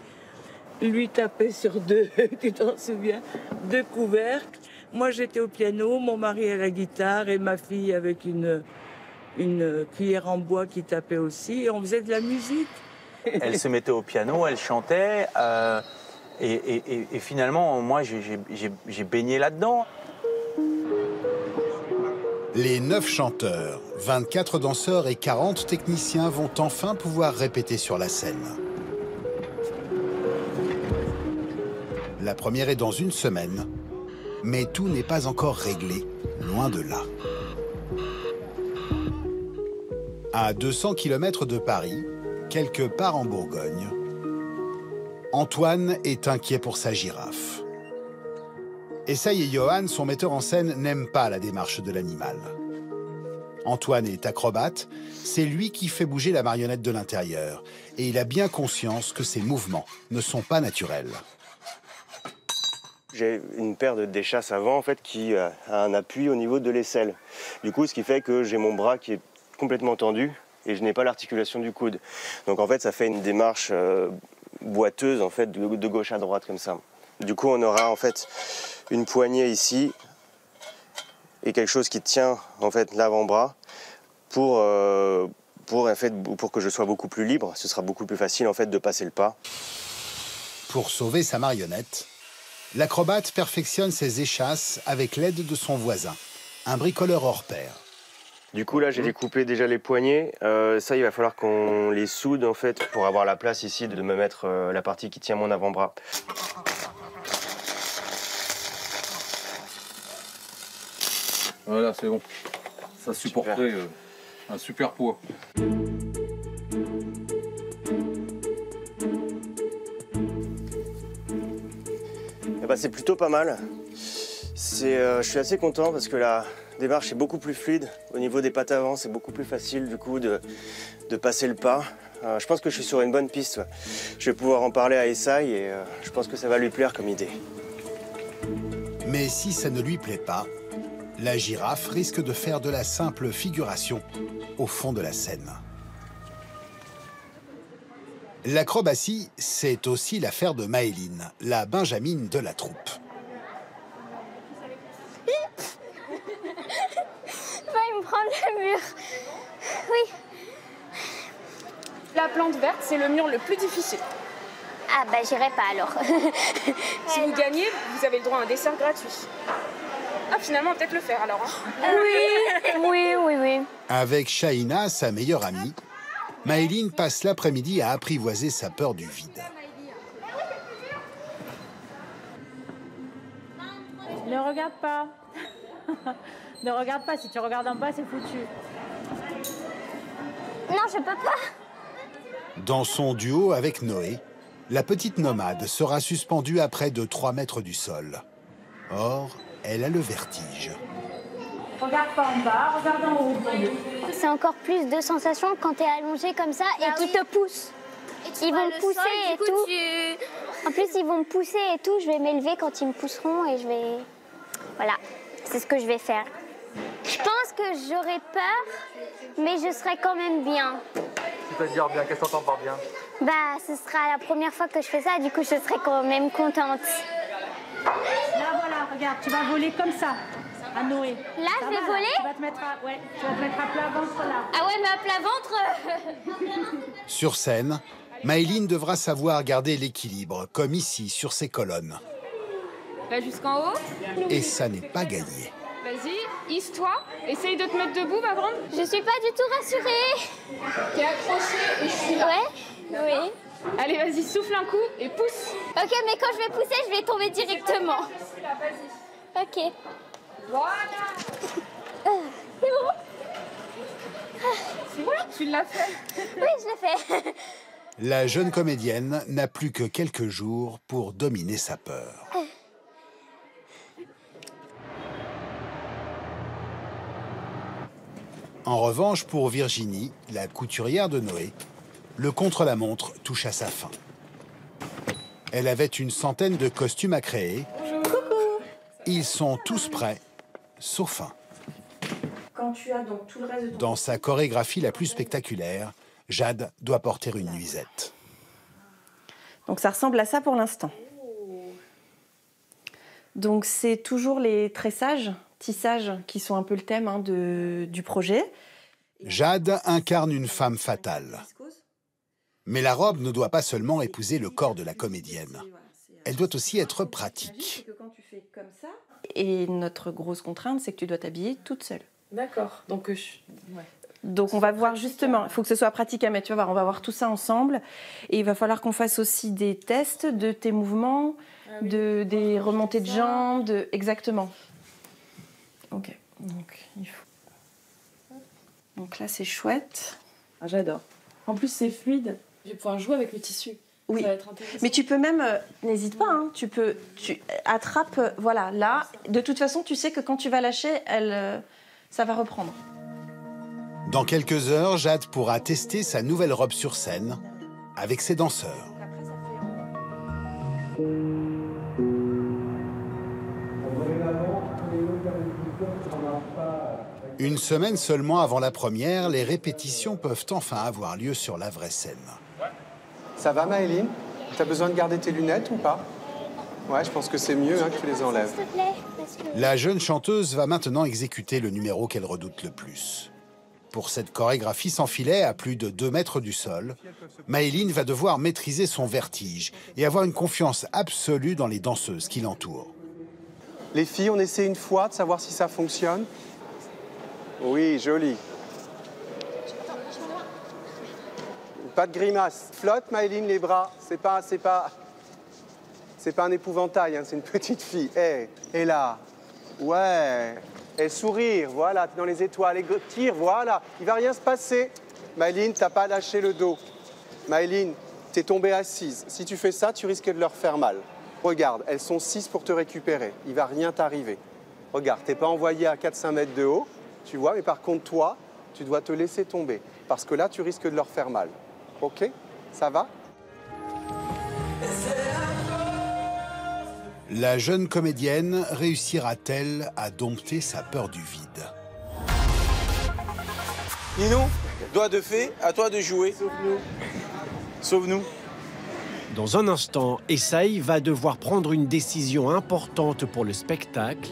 lui tapait sur 2, tu t'en souviens, 2 couvercles. Moi, j'étais au piano, mon mari à la guitare et ma fille avec une cuillère en bois qui tapait aussi. Et on faisait de la musique. Elle se mettait au piano, elle chantait. Et finalement, moi, j'ai baigné là-dedans. Les 9 chanteurs, 24 danseurs et 40 techniciens vont enfin pouvoir répéter sur la scène. La première est dans 1 semaine, mais tout n'est pas encore réglé, loin de là. À 200 km de Paris, quelque part en Bourgogne, Antoine est inquiet pour sa girafe. Esaï et Johan, son metteur en scène, n'aiment pas la démarche de l'animal. Antoine est acrobate, c'est lui qui fait bouger la marionnette de l'intérieur. Et il a bien conscience que ses mouvements ne sont pas naturels. J'ai une paire de d'échasses avant en fait, qui a un appui au niveau de l'aisselle. Du coup, ce qui fait que j'ai mon bras qui est complètement tendu et je n'ai pas l'articulation du coude. Donc en fait, ça fait une démarche boiteuse en fait, de gauche à droite comme ça. Du coup, on aura en fait une poignée ici et quelque chose qui tient en fait l'avant-bras pour que je sois beaucoup plus libre. Ce sera beaucoup plus facile en fait de passer le pas. Pour sauver sa marionnette, l'acrobate perfectionne ses échasses avec l'aide de son voisin, un bricoleur hors pair. Du coup là j'ai découpé déjà les poignets. Ça il va falloir qu'on les soude en fait pour avoir la place ici de me mettre la partie qui tient mon avant-bras. Voilà, c'est bon. Ça supporterait un super poids. Eh ben, c'est plutôt pas mal. Je suis assez content parce que la démarche est beaucoup plus fluide. Au niveau des pattes avant, c'est beaucoup plus facile du coup de passer le pas. Je pense que je suis sur une bonne piste. Je vais pouvoir en parler à Esaï et je pense que ça va lui plaire comme idée. Mais si ça ne lui plaît pas, la girafe risque de faire de la simple figuration au fond de la scène. L'acrobatie, c'est aussi l'affaire de Maëline, la benjamine de la troupe. Va me prendre le mur. Oui. La plante verte, c'est le mur le plus difficile. Ah bah j'irai pas alors. Si vous gagnez, vous avez le droit à un dessert gratuit. Ah finalement, peut-être le faire alors. Hein. Oui. Avec Shaina, sa meilleure amie, Maëline passe l'après-midi à apprivoiser sa peur du vide. Ne regarde pas. Ne regarde pas, si tu regardes en bas, c'est foutu. Non, je peux pas. Dans son duo avec Noé, la petite nomade sera suspendue à près de 3 mètres du sol. Or, elle a le vertige. Regarde pas en bas, regarde en haut. C'est encore plus de sensations quand tu es allongé comme ça et qu'ils te poussent. Ils vont me pousser et tout. En plus, ils vont me pousser et tout. Je vais m'élever quand ils me pousseront et je vais... Voilà, c'est ce que je vais faire. Je pense que j'aurai peur, mais je serai quand même bien. C'est-à-dire bien, qu'est-ce que t'entends par bien? Bah, ce sera la première fois que je fais ça, du coup, je serai quand même contente. Là, voilà, regarde, tu vas voler comme ça, à Noé. Là, je vais voler? Tu vas te mettre à plat ventre là. Ah ouais, mais à plat ventre Sur scène, Maëline devra savoir garder l'équilibre, comme ici, sur ses colonnes. Là, jusqu'en haut. Et ça n'est pas gagné. Vas-y, hisse-toi. Essaye de te mettre debout, ma grande. Je suis pas du tout rassurée. T'es accrochée et je suis là. Ouais, oui. Allez, vas-y, souffle un coup et pousse. Ok, mais quand je vais pousser, je vais tomber directement. Ok. Voilà. C'est bon. C'est bon, tu l'as fait. Oui, je l'ai fait. La jeune comédienne n'a plus que quelques jours pour dominer sa peur. En revanche, pour Virginie, la couturière de Noé, le contre-la-montre touche à sa fin. Elle avait une centaine de costumes à créer. Coucou. Ils sont tous prêts, sauf un. Quand tu as donc tout le reste de ton... Dans sa chorégraphie la plus spectaculaire, Jade doit porter une nuisette. Donc ça ressemble à ça pour l'instant. Donc c'est toujours les tressages, tissages qui sont un peu le thème du projet. Jade incarne une femme fatale. Mais la robe ne doit pas seulement épouser le corps de la comédienne. Elle doit aussi être pratique. Et notre grosse contrainte, c'est que tu dois t'habiller toute seule. D'accord. Donc, Donc on va voir justement, il faut que ce soit pratique à mettre, tu vas voir, on va voir tout ça ensemble. Et il va falloir qu'on fasse aussi des tests de tes mouvements, des remontées de jambes, exactement. Ok, donc il faut... Donc là, c'est chouette. Ah, j'adore. En plus, c'est fluide. Je vais pouvoir jouer avec le tissu. Oui. Ça va être intéressant. Mais tu peux même, n'hésite pas, hein, tu attrapes, voilà, là. De toute façon, tu sais que quand tu vas lâcher, ça va reprendre. Dans quelques heures, Jade pourra tester sa nouvelle robe sur scène avec ses danseurs. Une semaine seulement avant la première, les répétitions peuvent enfin avoir lieu sur la vraie scène. Ça va, Maëline? T'as besoin de garder tes lunettes ou pas? Ouais, je pense que c'est mieux que tu les enlèves. La jeune chanteuse va maintenant exécuter le numéro qu'elle redoute le plus. Pour cette chorégraphie sans filet à plus de 2 mètres du sol, Maëline va devoir maîtriser son vertige et avoir une confiance absolue dans les danseuses qui l'entourent. Les filles, on essaie une fois de savoir si ça fonctionne. Oui, joli. Pas de grimace. Flotte, Maëline, les bras. C'est pas un épouvantail, hein, c'est une petite fille. Et là. Ouais. Et sourire, voilà, t'es dans les étoiles. Et tire, voilà. Il va rien se passer. Maëline, t'as pas lâché le dos. Maëline, t'es tombée assise. Si tu fais ça, tu risques de leur faire mal. Regarde, elles sont 6 pour te récupérer. Il va rien t'arriver. Regarde, t'es pas envoyé à 4-5 mètres de haut, tu vois, mais par contre, toi, tu dois te laisser tomber. Parce que là, tu risques de leur faire mal. OK? Ça va? La jeune comédienne réussira-t-elle à dompter sa peur du vide? Ninou, doigt de fée, à toi de jouer. Sauve-nous. Sauve-nous. Dans un instant, Essaï va devoir prendre une décision importante pour le spectacle,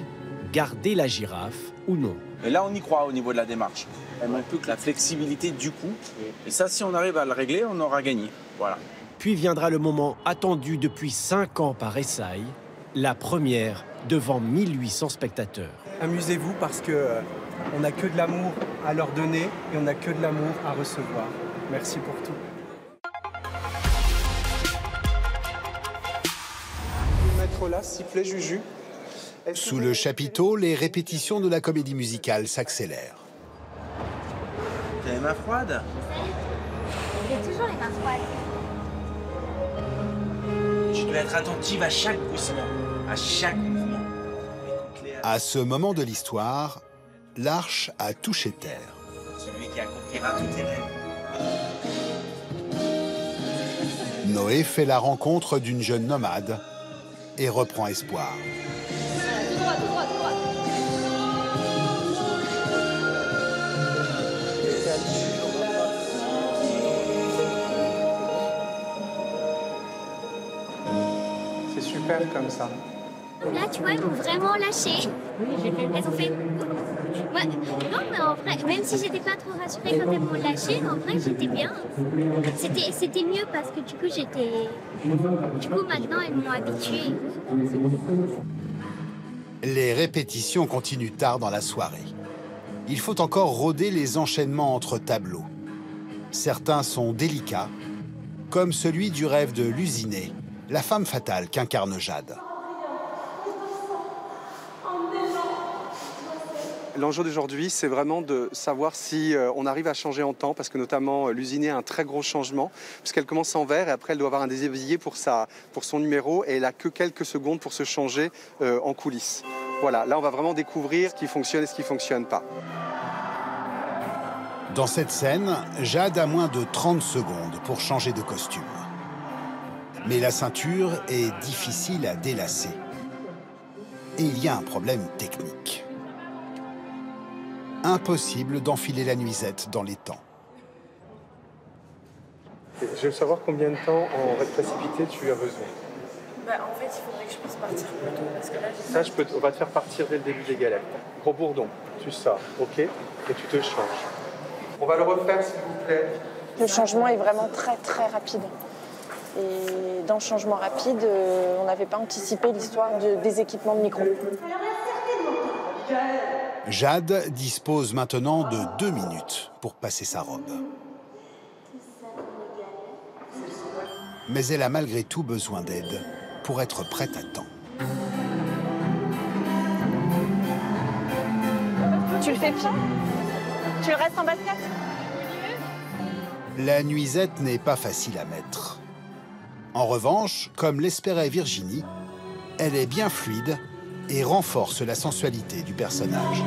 garder la girafe ou non. Et là, on y croit au niveau de la démarche. Elle manque plus que la flexibilité du coup. Et ça, si on arrive à le régler, on aura gagné. Voilà. Puis viendra le moment attendu depuis 5 ans par Essaï, la première devant 1800 spectateurs. Amusez-vous parce que on n'a que de l'amour à leur donner et on n'a que de l'amour à recevoir. Merci pour tout. Mettre là, s'il vous plaît, Juju. Sous le chapiteau, les répétitions de la comédie musicale s'accélèrent. T'as les mains froides? J'ai toujours les mains froides. Tu dois être attentive à chaque poussement, à chaque mouvement. À ce moment de l'histoire, l'arche a touché terre. Celui qui accomplira tous tes rêves. Noé fait la rencontre d'une jeune nomade et reprend espoir. Tout droit, tout droit, tout droit. C'est super comme ça. Là, tu vois, elles m'ont vraiment lâché. Elles ont fait... Ouais. Non, mais en vrai, même si j'étais pas trop rassurée quand elles m'ont lâché, en vrai, j'étais bien. C'était mieux parce que du coup, j'étais... Du coup, maintenant, elles m'ont habituée. Les répétitions continuent tard dans la soirée. Il faut encore rôder les enchaînements entre tableaux. Certains sont délicats, comme celui du rêve de l'usinée, la femme fatale qu'incarne Jade. L'enjeu d'aujourd'hui, c'est vraiment de savoir si on arrive à changer en temps, parce que notamment l'usinée a un très gros changement, puisqu'elle commence en vert et après elle doit avoir un déshabillé pour son numéro et elle a que quelques secondes pour se changer en coulisses. Voilà, là on va vraiment découvrir ce qui fonctionne et ce qui ne fonctionne pas. Dans cette scène, Jade a moins de 30 secondes pour changer de costume. Mais la ceinture est difficile à délasser. Et il y a un problème technique. Impossible d'enfiler la nuisette dans les temps. Je veux savoir combien de temps en précipité tu as besoin. En fait, il faudrait que je puisse partir plus tôt parce que là, On va te faire partir dès le début des galettes. Gros bourdon, tu sors, ok? Et tu te changes. On va le refaire, s'il vous plaît. Le changement est vraiment très très rapide. Et dans le changement rapide, on n'avait pas anticipé l'histoire des équipements de micro. Jade dispose maintenant de 2 minutes pour passer sa robe. Mais elle a malgré tout besoin d'aide pour être prête à temps. Tu le fais pied. Tu restes en basket? La nuisette n'est pas facile à mettre. En revanche, comme l'espérait Virginie, elle est bien fluide et renforce la sensualité du personnage.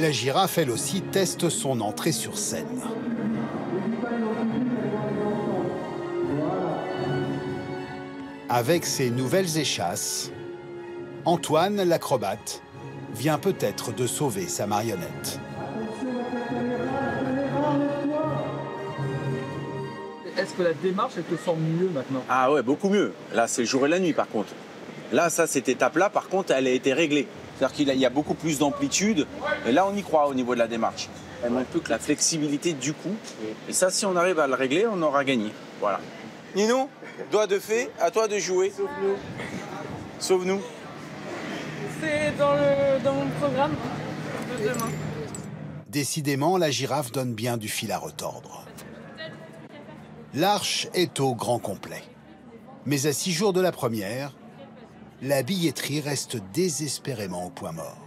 La girafe, elle aussi, teste son entrée sur scène. Avec ses nouvelles échasses, Antoine, l'acrobate, vient peut-être de sauver sa marionnette. Est-ce que la démarche, elle te semble mieux maintenant? Ah ouais, beaucoup mieux. Là, c'est le jour et la nuit, par contre. Là, ça, cette étape-là, par contre, elle a été réglée. C'est-à-dire qu'il y a beaucoup plus d'amplitude. Et là, on y croit au niveau de la démarche. Elle manque plus que la flexibilité du coup. Et ça, si on arrive à le régler, on aura gagné. Voilà. Nino, doigt de fée, à toi de jouer. Sauve-nous. Sauve-nous. C'est dans mon programme de demain. Décidément, la girafe donne bien du fil à retordre. L'arche est au grand complet. Mais à 6 jours de la première, la billetterie reste désespérément au point mort.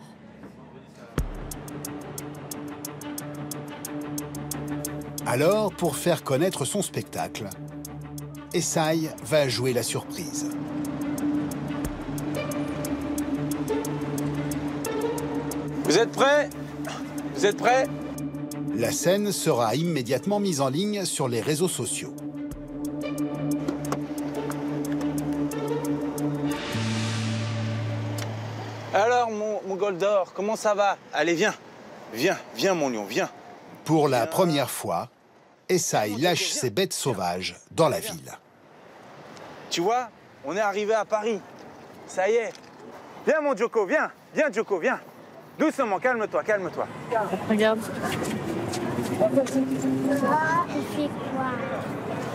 Alors, pour faire connaître son spectacle, Esaïe va jouer la surprise. Vous êtes prêts? Vous êtes prêts? La scène sera immédiatement mise en ligne sur les réseaux sociaux. Alors, mon Goldor, comment ça va? Allez, viens. Viens, mon lion, viens. Pour la première fois, Esaïe lâche ses bêtes sauvages dans la ville. Tu vois, on est arrivé à Paris. Ça y est. Viens, mon Djoko, viens. Viens, Djoko, viens. Doucement, calme-toi, calme-toi. Regarde.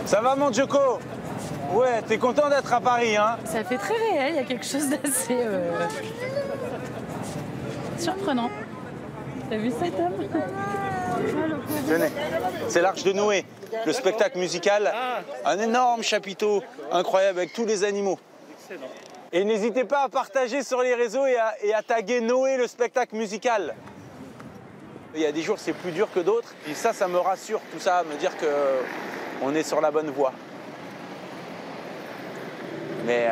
Ça va, mon Djoko? Ouais, t'es content d'être à Paris, hein? Ça fait très réel, il y a quelque chose d'assez surprenant. T'as vu ça, Tom? Tenez, c'est l'Arche de Noé, le spectacle musical. Un énorme chapiteau incroyable avec tous les animaux. Et n'hésitez pas à partager sur les réseaux et à taguer Noé, le spectacle musical. Il y a des jours, c'est plus dur que d'autres. Et ça me rassure, tout ça, me dire qu'on est sur la bonne voie. Mais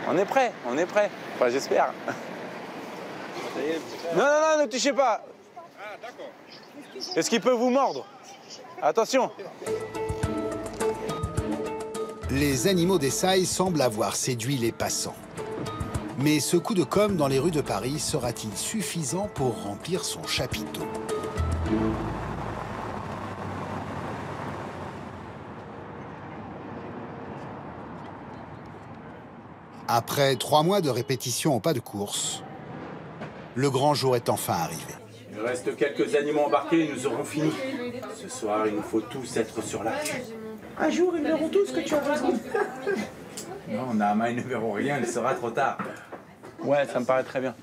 on est prêt, on est prêt. Enfin, j'espère. Non, ne touchez pas. Ah, d'accord. Est-ce qu'il peut vous mordre? Attention. Les animaux d'Esaïe semblent avoir séduit les passants. Mais ce coup de com' dans les rues de Paris sera-t-il suffisant pour remplir son chapiteau? Après 3 mois de répétition au pas de course, le grand jour est enfin arrivé. Il reste quelques animaux embarqués et nous aurons fini. Ce soir, il nous faut tous être sur l'arche. Un jour, ils verront tous que tu as raison. Non, Naama, ils ne verront rien, il sera trop tard. Ouais, ça me paraît très bien.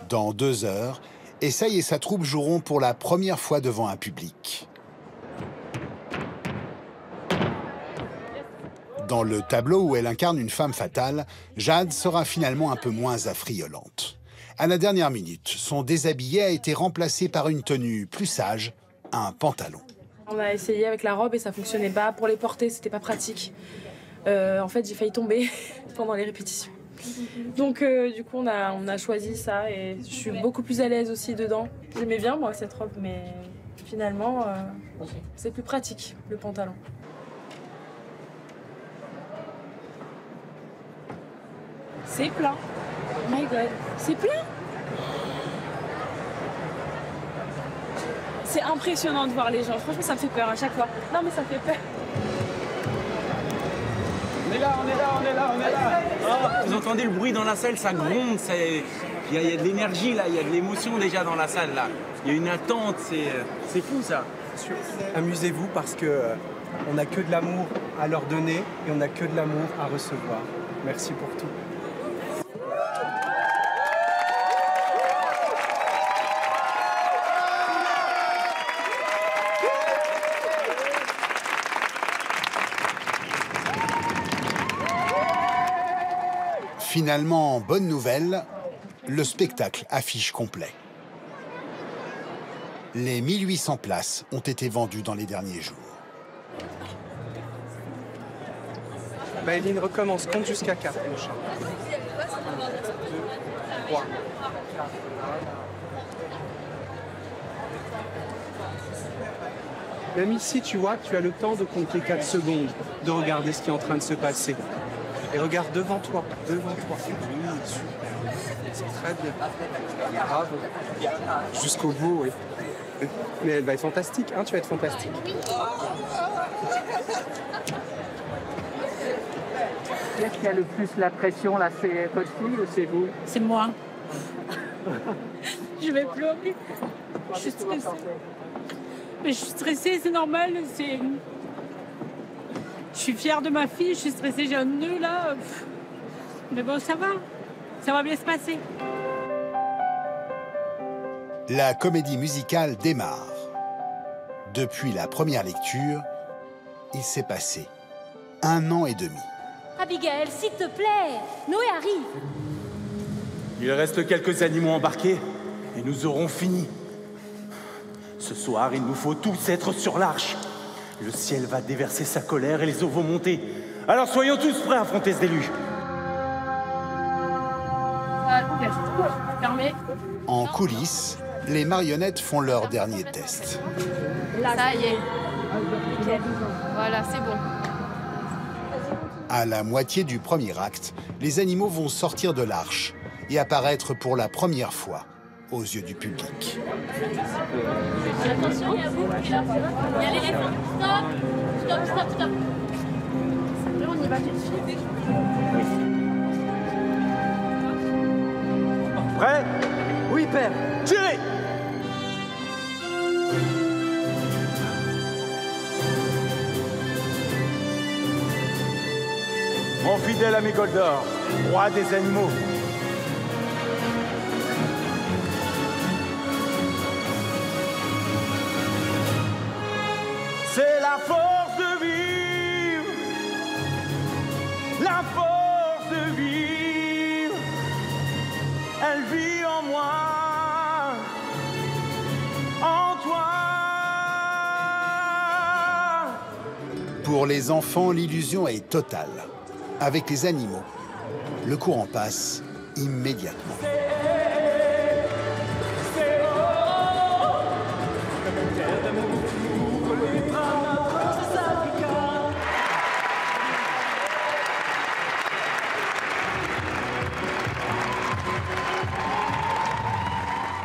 Dans 2 heures, Esaïe et sa troupe joueront pour la première fois devant un public. Dans le tableau où elle incarne une femme fatale, Jade sera finalement un peu moins affriolante. À la dernière minute, son déshabillé a été remplacé par une tenue plus sage, un pantalon. On a essayé avec la robe et ça fonctionnait pas. Pour les porter, c'était pas pratique. En fait, j'ai failli tomber pendant les répétitions. Donc, du coup, on a choisi ça et je suis beaucoup plus à l'aise aussi dedans. J'aimais bien, moi, cette robe, mais finalement, c'est plus pratique, le pantalon. C'est plein. Oh my God, c'est plein. C'est impressionnant de voir les gens. Franchement, ça me fait peur à chaque fois. Non, mais ça me fait peur. On est là. Oh, vous entendez le bruit dans la salle, ça gronde. Il y a de l'énergie là, il y a de l'émotion déjà dans la salle là. Il y a une attente, c'est fou ça. Amusez-vous parce que on n'a que de l'amour à leur donner et on n'a que de l'amour à recevoir. Merci pour tout. Finalement, bonne nouvelle, le spectacle affiche complet. Les 1800 places ont été vendues dans les derniers jours. Maëline recommence, compte jusqu'à 4. 3. Même ici, tu vois, tu as le temps de compter 4 secondes, de regarder ce qui est en train de se passer. Et regarde devant toi, devant toi. Oui, super. C'est très bien. Bravo. Jusqu'au bout, oui. Mais elle va être fantastique, hein, tu vas être fantastique. Qui a le plus la pression là, c'est votre fille ou c'est vous? C'est moi. Je vais pleurer. Je suis stressée. Mais je suis stressée, c'est normal. Je suis fière de ma fille, je suis stressée, j'ai un nœud là. Mais bon, ça va bien se passer. La comédie musicale démarre. Depuis la première lecture, il s'est passé 1 an et demi. Abigail, s'il te plaît, Noé arrive. Il reste quelques animaux embarqués et nous aurons fini. Ce soir, il nous faut tous être sur l'arche. Le ciel va déverser sa colère et les eaux vont monter. Alors soyons tous prêts à affronter ce déluge. Fermé. En coulisses, les marionnettes font leur dernier test. Ça y est. Voilà, c'est bon. À la moitié du premier acte, les animaux vont sortir de l'arche et apparaître pour la première fois aux yeux du public. Attention, il y a vous, il y a l'éléphant. Stop, stop, stop, stop. Là, on y va tout de suite. Prêt? Oui, père. Tirez! Mon fidèle ami Goldor, roi des animaux. C'est la force de vivre, la force de vivre, elle vit en moi, en toi. Pour les enfants, l'illusion est totale. Avec les animaux, le courant passe immédiatement.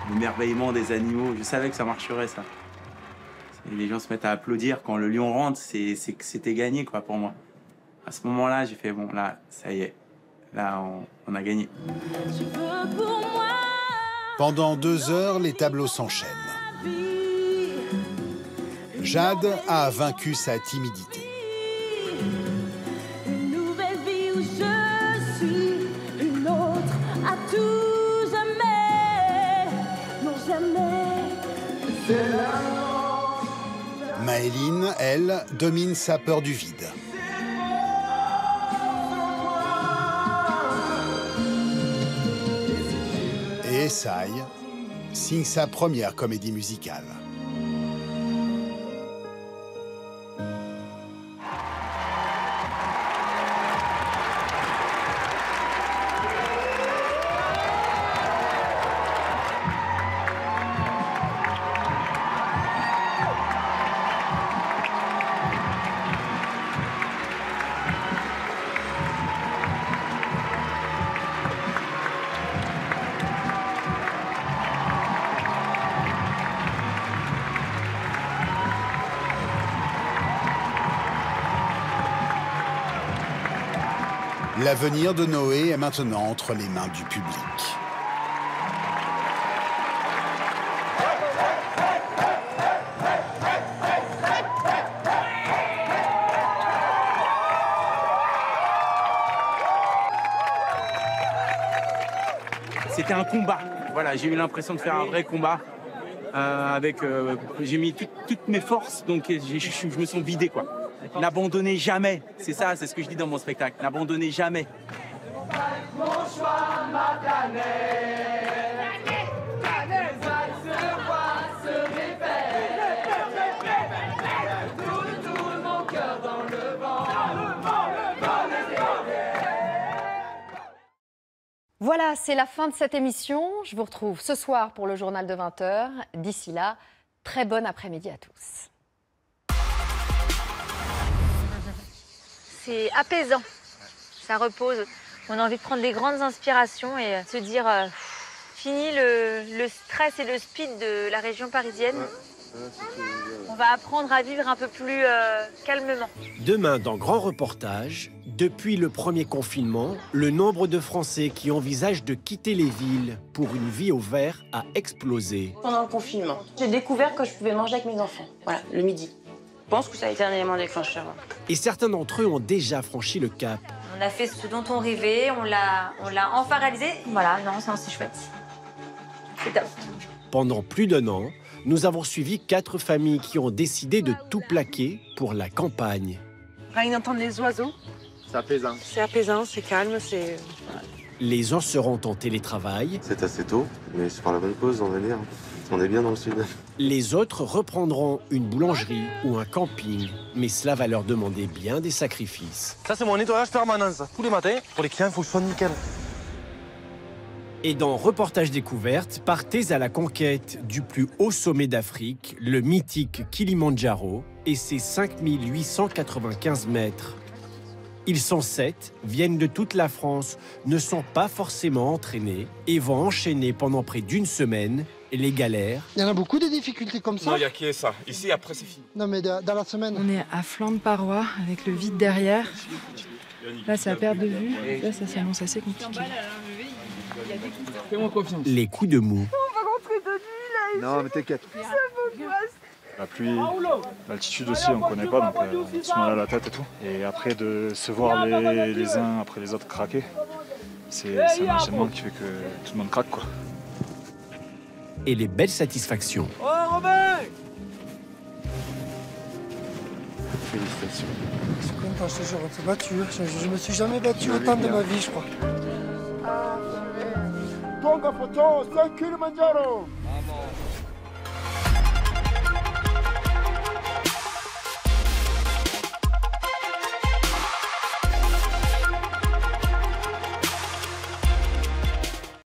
L'émerveillement des animaux, je savais que ça marcherait ça. Et les gens se mettent à applaudir quand le lion rentre, c'est que c'était gagné quoi pour moi. À ce moment-là, j'ai fait bon là, ça y est, là on a gagné. Pendant 2 heures, les tableaux s'enchaînent. Jade a vaincu sa timidité. Une nouvelle vie où je suis, une autre à tout jamais, non jamais. Maëline, elle, domine sa peur du vide. Et Esaïe signe sa première comédie musicale. L'avenir de Noé est maintenant entre les mains du public. C'était un combat. Voilà, j'ai eu l'impression de faire un vrai combat. J'ai mis toutes mes forces, donc je me sens vidé, quoi. N'abandonnez jamais, c'est ça, c'est ce que je dis dans mon spectacle. N'abandonnez jamais. Voilà, c'est la fin de cette émission. Je vous retrouve ce soir pour le journal de 20h. D'ici là, très bon après-midi à tous. C'est apaisant, ça repose. On a envie de prendre des grandes inspirations et se dire fini le stress et le speed de la région parisienne. On va apprendre à vivre un peu plus calmement. Demain, dans Grand Reportage, depuis le premier confinement, le nombre de Français qui envisagent de quitter les villes pour une vie au vert a explosé. Pendant le confinement, j'ai découvert que je pouvais manger avec mes enfants. Voilà, le midi. Je pense que ça a été un élément déclencheur. Et certains d'entre eux ont déjà franchi le cap. On a fait ce dont on rêvait, on l'a enfin réalisé. Voilà, non, c'est chouette. C'est top. Pendant plus d'1 an, nous avons suivi 4 familles qui ont décidé de tout plaquer pour la campagne. Rien d'entendre les oiseaux. C'est apaisant. C'est apaisant, c'est calme, c'est... Les uns seront en télétravail. C'est assez tôt, mais c'est par la bonne cause, on va dire. On est bien dans le sud. Les autres reprendront une boulangerie ou un camping, mais cela va leur demander bien des sacrifices. Ça, c'est mon nettoyage permanent. Tous les matins, pour les clients, il faut que ce soit nickel. Et dans Reportage Découverte, partez à la conquête du plus haut sommet d'Afrique, le mythique Kilimandjaro, et ses 5895 mètres. Ils sont 7, viennent de toute la France, ne sont pas forcément entraînés et vont enchaîner pendant près d'1 semaine les galères. Il y en a beaucoup de difficultés comme ça. Non, il n'y a que ça. Ici, après, c'est fini. Non, mais dans la semaine. On est à flanc de paroi avec le vide derrière. Là, c'est à perte de vue. Là, ça s'annonce assez compliqué. Fais-moi confiance. Les coups de mou. On va rentrer de nuit là. Non, mais t'inquiète. Ça m'angoisse. La pluie, l'altitude aussi, on ne connaît pas, donc on se mal à la tête et tout. Et après, de se voir les uns après les autres craquer, c'est un enchaînement qui fait que tout le monde craque, quoi. Et les belles satisfactions. Oh, Robin! Félicitations. Je suis content, je te jure, on s'est battu. Je me suis jamais battu autant de ma vie, je crois. Tonga photo, c'est Kilimandjaro!